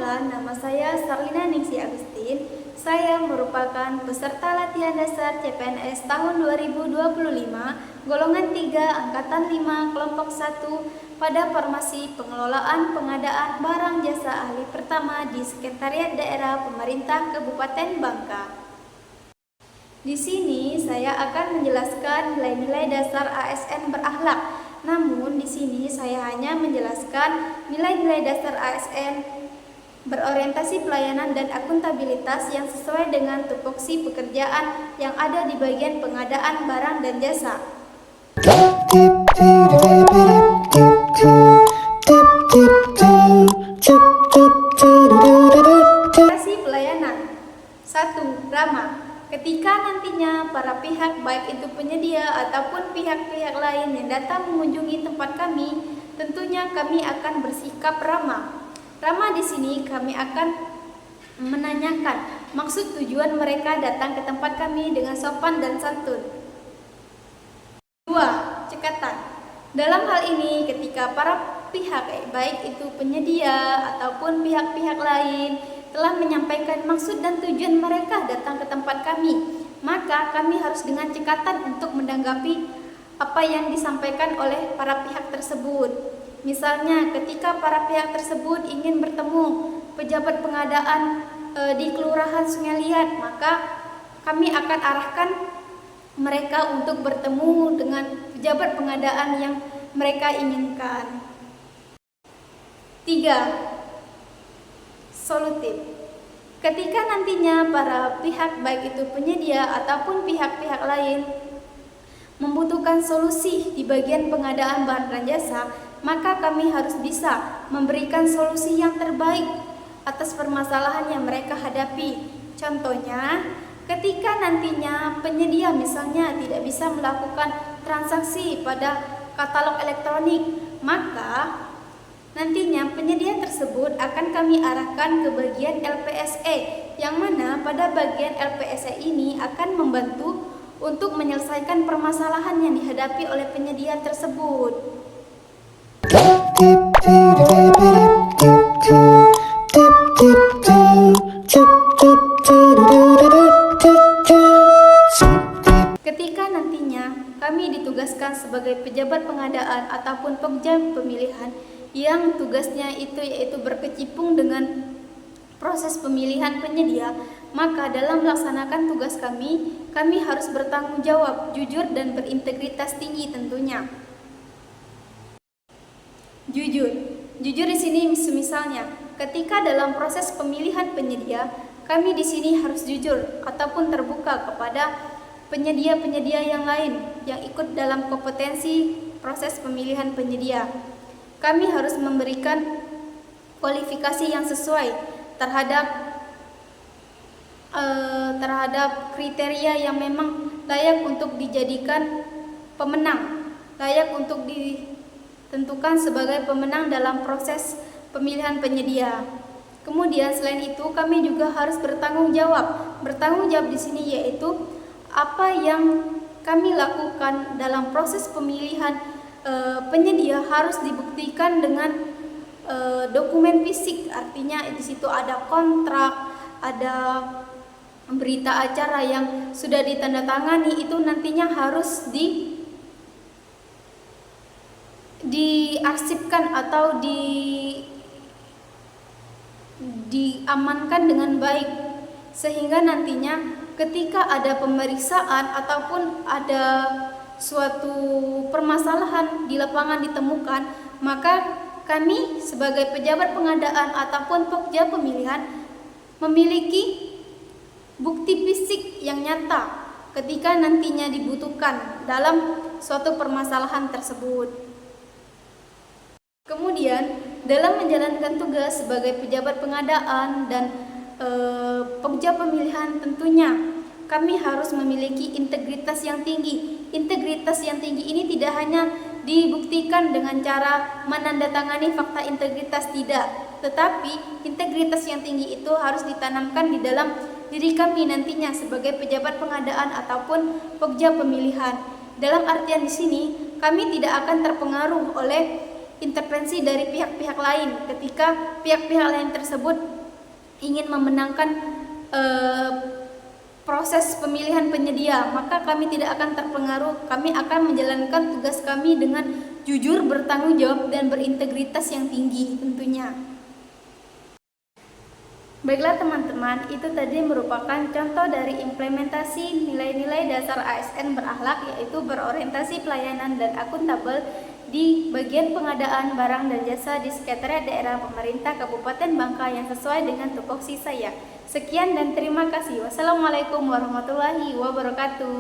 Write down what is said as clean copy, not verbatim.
Perkenalkan, nama saya Sarlina Ningsi Agustin. Saya merupakan peserta latihan dasar CPNS tahun 2025, golongan 3, angkatan 5, kelompok 1 pada Formasi Pengelolaan Pengadaan Barang Jasa Ahli pertama di Sekretariat Daerah Pemerintah Kabupaten Bangka. Di sini saya akan menjelaskan nilai-nilai dasar ASN berakhlak. Namun di sini saya hanya menjelaskan nilai-nilai dasar ASN berorientasi pelayanan dan akuntabilitas yang sesuai dengan tupoksi pekerjaan yang ada di bagian pengadaan barang dan jasa. Orientasi pelayanan. 1. Ramah. Ketika nantinya para pihak, baik itu penyedia ataupun pihak-pihak lain yang datang mengunjungi tempat kami, tentunya kami akan bersikap ramah. Ramah di sini kami akan menanyakan maksud tujuan mereka datang ke tempat kami dengan sopan dan santun. 2. Cekatan. Dalam hal ini ketika para pihak, baik itu penyedia ataupun pihak-pihak lain, telah menyampaikan maksud dan tujuan mereka datang ke tempat kami, maka kami harus dengan cekatan untuk menanggapi apa yang disampaikan oleh para pihak tersebut. Misalnya ketika para pihak tersebut ingin bertemu pejabat pengadaan di Kelurahan Sungai Liat, maka kami akan arahkan mereka untuk bertemu dengan pejabat pengadaan yang mereka inginkan. 3. Solutif. Ketika nantinya para pihak, baik itu penyedia ataupun pihak-pihak lain, membutuhkan solusi di bagian pengadaan barang dan jasa, maka kami harus bisa memberikan solusi yang terbaik atas permasalahan yang mereka hadapi. Contohnya, ketika nantinya penyedia misalnya tidak bisa melakukan transaksi pada katalog elektronik, maka nantinya penyedia tersebut akan kami arahkan ke bagian LPSE, yang mana pada bagian LPSE ini akan membantu untuk menyelesaikan permasalahan yang dihadapi oleh penyedia tersebut. Ketika nantinya kami ditugaskan sebagai pejabat pengadaan ataupun pokja pemilihan yang tugasnya itu yaitu berkecimpung dengan proses pemilihan penyedia, maka dalam melaksanakan tugas kami harus bertanggung jawab, jujur dan berintegritas tinggi tentunya. Jujur di sini misalnya ketika dalam proses pemilihan penyedia, kami di sini harus jujur ataupun terbuka kepada penyedia-penyedia yang lain yang ikut dalam kompetensi proses pemilihan penyedia. Kami harus memberikan kualifikasi yang sesuai terhadap kriteria yang memang layak untuk dijadikan pemenang, layak untuk ditentukan sebagai pemenang dalam proses pemilihan penyedia. Kemudian selain itu kami juga harus bertanggung jawab. Bertanggung jawab di sini yaitu apa yang kami lakukan dalam proses pemilihan penyedia harus dibuktikan dengan dokumen fisik, artinya di situ ada kontrak, ada berita acara yang sudah ditandatangani, itu nantinya harus diarsipkan atau diamankan dengan baik, sehingga nantinya ketika ada pemeriksaan ataupun ada suatu permasalahan di lapangan ditemukan, maka kami sebagai pejabat pengadaan ataupun pokja pemilihan memiliki bukti fisik yang nyata ketika nantinya dibutuhkan dalam suatu permasalahan tersebut. Kemudian dalam menjalankan tugas sebagai pejabat pengadaan dan pokja pemilihan, tentunya kami harus memiliki integritas yang tinggi. Integritas yang tinggi ini tidak hanya dibuktikan dengan cara menandatangani fakta integritas, tidak, tetapi integritas yang tinggi itu harus ditanamkan di dalam diri kami nantinya sebagai pejabat pengadaan ataupun pokja pemilihan. Dalam artian di sini kami tidak akan terpengaruh oleh intervensi dari pihak-pihak lain ketika pihak-pihak lain tersebut ingin memenangkan proses pemilihan penyedia, maka kami tidak akan terpengaruh. Kami akan menjalankan tugas kami dengan jujur, bertanggung jawab, dan berintegritas yang tinggi tentunya. Baiklah teman-teman, itu tadi merupakan contoh dari implementasi nilai-nilai dasar ASN berakhlak, yaitu berorientasi pelayanan dan akuntabel di bagian pengadaan barang dan jasa di Sekretariat Daerah Pemerintah Kabupaten Bangka yang sesuai dengan tupoksi saya. Sekian dan terima kasih. Wassalamualaikum warahmatullahi wabarakatuh.